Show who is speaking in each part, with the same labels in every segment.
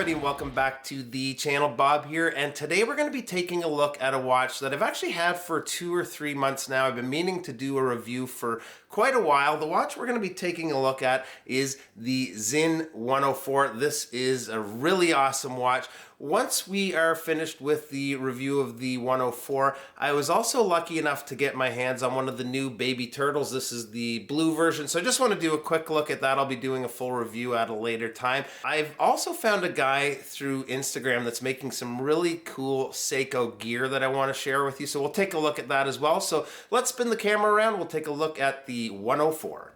Speaker 1: everybody, and welcome back to the channel. Bob here, and today we're going to be taking a look at a watch that I've actually had for 2 or 3 months now. I've been meaning to do a review for quite a while. The watch we're going to be taking a look at is the Sinn 104. This is a really awesome watch. Once we are finished with the review of the 104, I was also lucky enough to get my hands on one of the new baby turtles. This is the blue version, so I just want to do a quick look at that. I'll be doing a full review at a later time. I've also found a guy through Instagram that's making some really cool Seiko gear that I want to share with you, so we'll take a look at that as well. So let's spin the camera around. We'll take a look at the 104.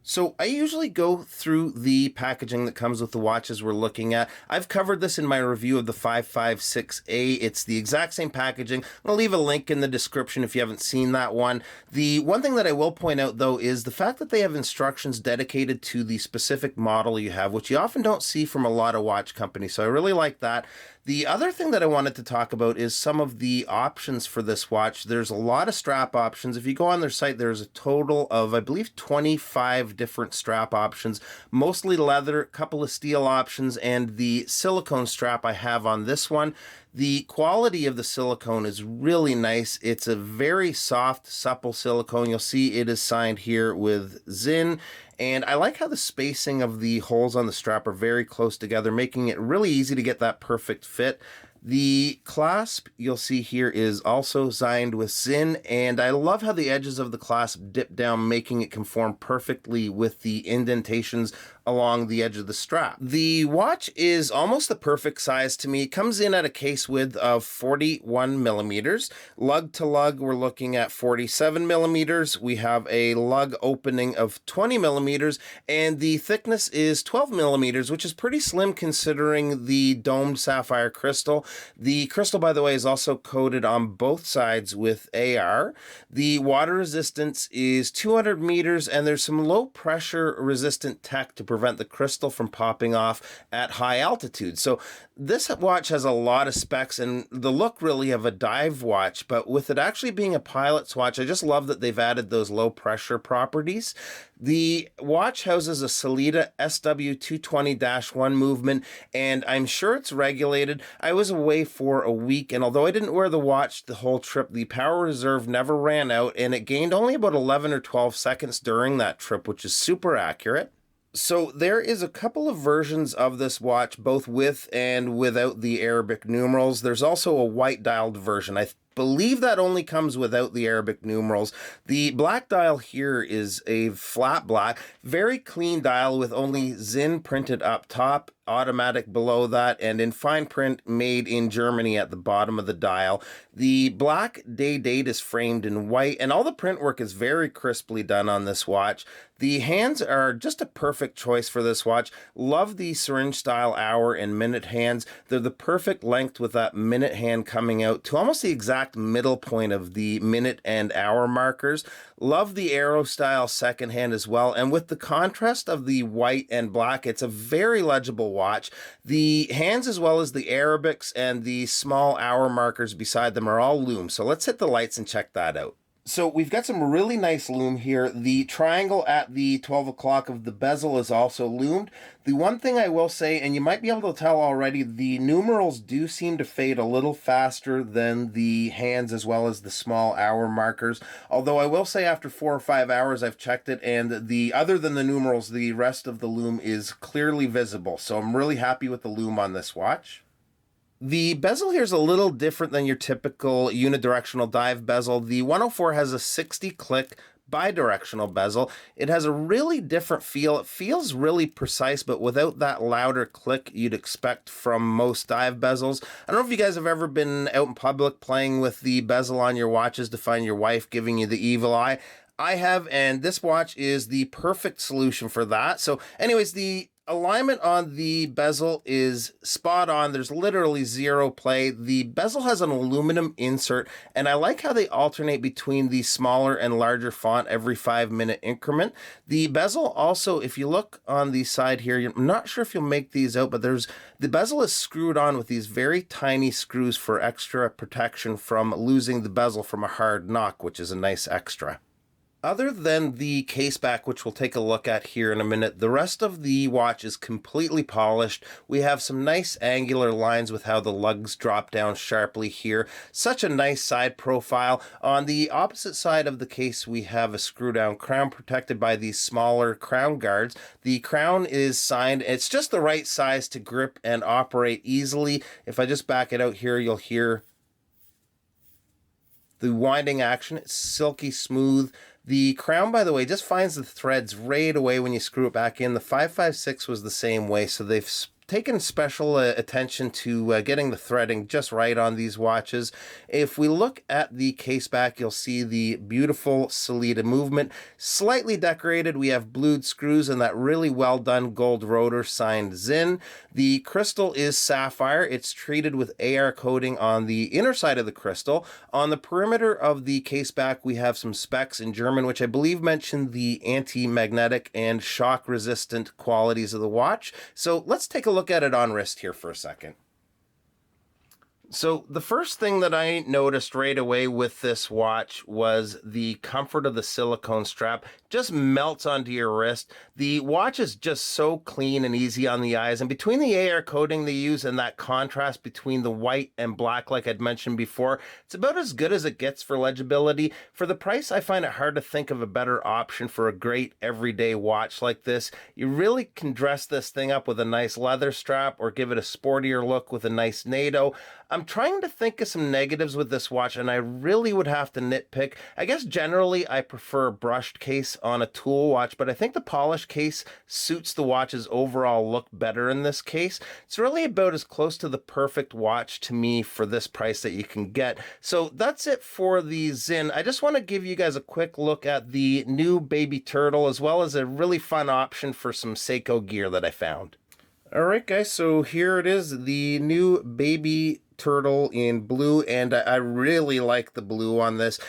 Speaker 1: So I usually go through the packaging that comes with the watches we're looking at. I've covered this in my review of the 556A. It's the exact same packaging. I'll leave a link in the description if you haven't seen that one. The one thing that I will point out though is the fact that they have instructions dedicated to the specific model you have, which you often don't see from a lot of watch companies. So I really like that. The other thing that I wanted to talk about is some of the options for this watch. There's a lot of strap options. If you go on their site, there's a total of, I believe, 25 different strap options, mostly leather, a couple of steel options, and the silicone strap I have on this one. The quality of the silicone is really nice. It's a very soft, supple silicone. You'll see it is signed here with Sinn. And I like how the spacing of the holes on the strap are very close together, making it really easy to get that perfect fit. The clasp you'll see here is also signed with Sinn, and I love how the edges of the clasp dip down, making it conform perfectly with the indentations along the edge of the strap. The watch is almost the perfect size to me. It comes in at a case width of 41 millimeters. Lug to lug, we're looking at 47 millimeters. We have a lug opening of 20 millimeters, and the thickness is 12 millimeters, which is pretty slim considering the domed sapphire crystal. The crystal, by the way, is also coated on both sides with AR. The water resistance is 200 meters, and there's some low pressure resistant tech to prevent the crystal from popping off at high altitude. So this watch has a lot of specs and the look really of a dive watch, but with it actually being a pilot's watch, I just love that they've added those low pressure properties. The watch houses a Sellita SW220-1 movement, and I'm sure it's regulated. I was away for a week, and although I didn't wear the watch the whole trip, the power reserve never ran out, and it gained only about 11 or 12 seconds during that trip, which is super accurate. So there is a couple of versions of this watch, both with and without the Arabic numerals. There's also a white dialed version. I believe that only comes without the Arabic numerals. The black dial here is a flat black, very clean dial with only Sinn printed up top, automatic below that, and in fine print made in Germany at the bottom of the dial. The black day date is framed in white, and all the print work is very crisply done on this watch. The hands are just a perfect choice for this watch. Love the syringe style hour and minute hands. They're the perfect length with that minute hand coming out to almost the exact middle point of the minute and hour markers. Love the arrow style second hand as well, and with the contrast of the white and black, it's a very legible watch. The hands as well as the Arabics and the small hour markers beside them are all lume, so let's hit the lights and check that out. So we've got some really nice lume here. The triangle at the 12 o'clock of the bezel is also lumed. The one thing I will say, and you might be able to tell already, the numerals do seem to fade a little faster than the hands as well as the small hour markers. Although I will say after 4 or 5 hours I've checked it, and the other than the numerals, the rest of the lume is clearly visible. So I'm really happy with the lume on this watch. The bezel here is a little different than your typical unidirectional dive bezel. The 104 has a 60-click bidirectional bezel. It has a really different feel. It feels really precise, but without that louder click you'd expect from most dive bezels. I don't know if you guys have ever been out in public playing with the bezel on your watches to find your wife giving you the evil eye. I have, and this watch is the perfect solution for that. So anyways, the alignment on the bezel is spot on. There's literally zero play. The bezel has an aluminum insert, and I like how they alternate between the smaller and larger font every 5-minute increment. The bezel also, if you look on the side here, I'm not sure if you'll make these out, but the bezel is screwed on with these very tiny screws for extra protection from losing the bezel from a hard knock, which is a nice extra. Other than the caseback, which we'll take a look at here in a minute, the rest of the watch is completely polished. We have some nice angular lines with how the lugs drop down sharply here. Such a nice side profile. On the opposite side of the case, we have a screw-down crown protected by these smaller crown guards. The crown is signed. It's just the right size to grip and operate easily. If I just back it out here, you'll hear the winding action. It's silky smooth. The crown, by the way, just finds the threads right away when you screw it back in. The 556 was the same way, so they've taken special attention to getting the threading just right on these watches. If we look at the caseback, you'll see the beautiful Sellita movement. Slightly decorated, we have blued screws and that really well done gold rotor signed Sinn. The crystal is sapphire. It's treated with AR coating on the inner side of the crystal. On the perimeter of the caseback, we have some specs in German, which I believe mention the anti-magnetic and shock resistant qualities of the watch. So let's take a look at it on wrist here for a second. So the first thing that I noticed right away with this watch was the comfort of the silicone strap. Just melts onto your wrist. The watch is just so clean and easy on the eyes, and between the AR coating they use and that contrast between the white and black like I'd mentioned before, it's about as good as it gets for legibility. For the price, I find it hard to think of a better option for a great everyday watch like this. You really can dress this thing up with a nice leather strap or give it a sportier look with a nice NATO. I'm trying to think of some negatives with this watch, and I really would have to nitpick. I guess generally I prefer a brushed case on a tool watch, but I think the polished case suits the watch's overall look better in this case. It's really about as close to the perfect watch to me for this price that you can get. So that's it for the Sinn. I just want to give you guys a quick look at the new baby turtle, as well as a really fun option for some Seiko gear that I found. All right, guys, so here it is, the new baby turtle in blue, and I really like the blue on this.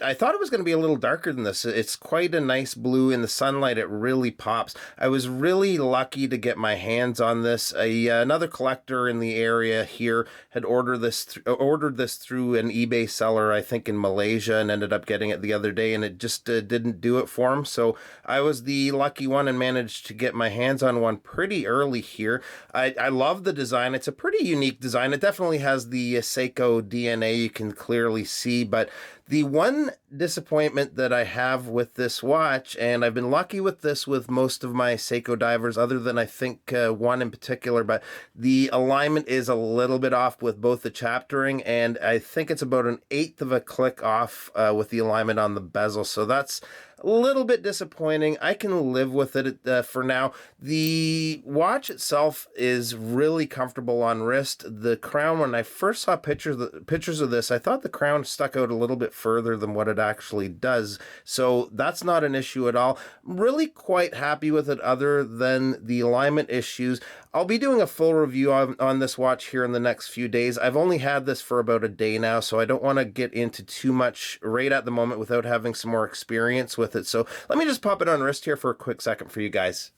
Speaker 1: I thought it was going to be a little darker than this. It's quite a nice blue. In the sunlight, it really pops. I was really lucky to get my hands on this. Another collector in the area here had ordered this through an eBay seller, I think in Malaysia, and ended up getting it the other day, and it just didn't do it for him. So I was the lucky one and managed to get my hands on one pretty early here. I love the design. It's a pretty unique design. It definitely has the Seiko DNA, you can clearly see, but the one disappointment that I have with this watch, and I've been lucky with this with most of my Seiko divers, other than I think one in particular, but the alignment is a little bit off with both the chaptering, and I think it's about an 1/8 of a click off with the alignment on the bezel, so that's a little bit disappointing. I can live with it for now. The watch itself is really comfortable on wrist. The crown, when I first saw pictures of this, I thought the crown stuck out a little bit further than what it actually does. So that's not an issue at all. I'm really quite happy with it other than the alignment issues. I'll be doing a full review on this watch here in the next few days. I've only had this for about a day now, so I don't want to get into too much right at the moment without having some more experience with it. So let me just pop it on wrist here for a quick second for you guys.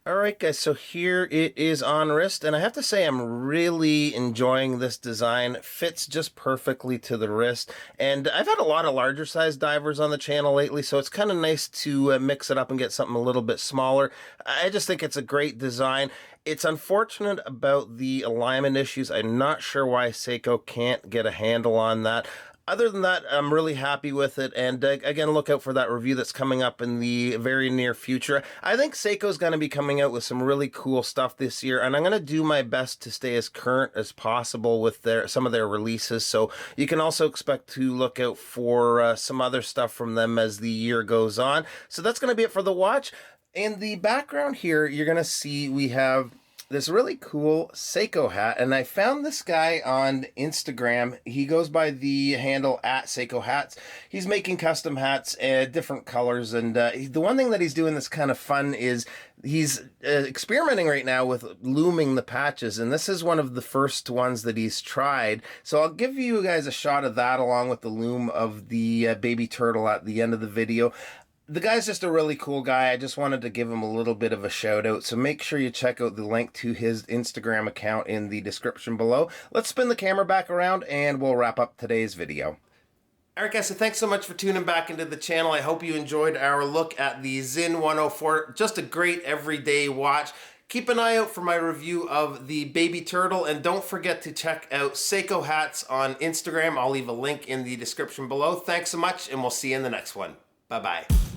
Speaker 1: All right, guys, so here it is on wrist, and I have to say I'm really enjoying this design. It fits just perfectly to the wrist, and I've had a lot of larger size divers on the channel lately, so it's kind of nice to mix it up and get something a little bit smaller. I just think it's a great design. It's unfortunate about the alignment issues. I'm not sure why Seiko can't get a handle on that. Other than that, I'm really happy with it, and again, look out for that review that's coming up in the very near future. I think Seiko's going to be coming out with some really cool stuff this year, and I'm going to do my best to stay as current as possible with some of their releases, so you can also expect to look out for some other stuff from them as the year goes on. So that's going to be it for the watch. In the background here, you're going to see we have this really cool Seiko hat, and I found this guy on Instagram. He goes by the handle @Seiko Hats. He's making custom hats, different colors, and the one thing that he's doing that's kind of fun is he's experimenting right now with looming the patches, and this is one of the first ones that he's tried. So I'll give you guys a shot of that along with the loom of the baby turtle at the end of the video. The guy's just a really cool guy. I just wanted to give him a little bit of a shout out. So make sure you check out the link to his Instagram account in the description below. Let's spin the camera back around and we'll wrap up today's video. All right, guys, so thanks so much for tuning back into the channel. I hope you enjoyed our look at the Sinn 104. Just a great everyday watch. Keep an eye out for my review of the baby turtle, and don't forget to check out Seiko hats on Instagram. I'll leave a link in the description below. Thanks so much, and we'll see you in the next one. Bye-bye.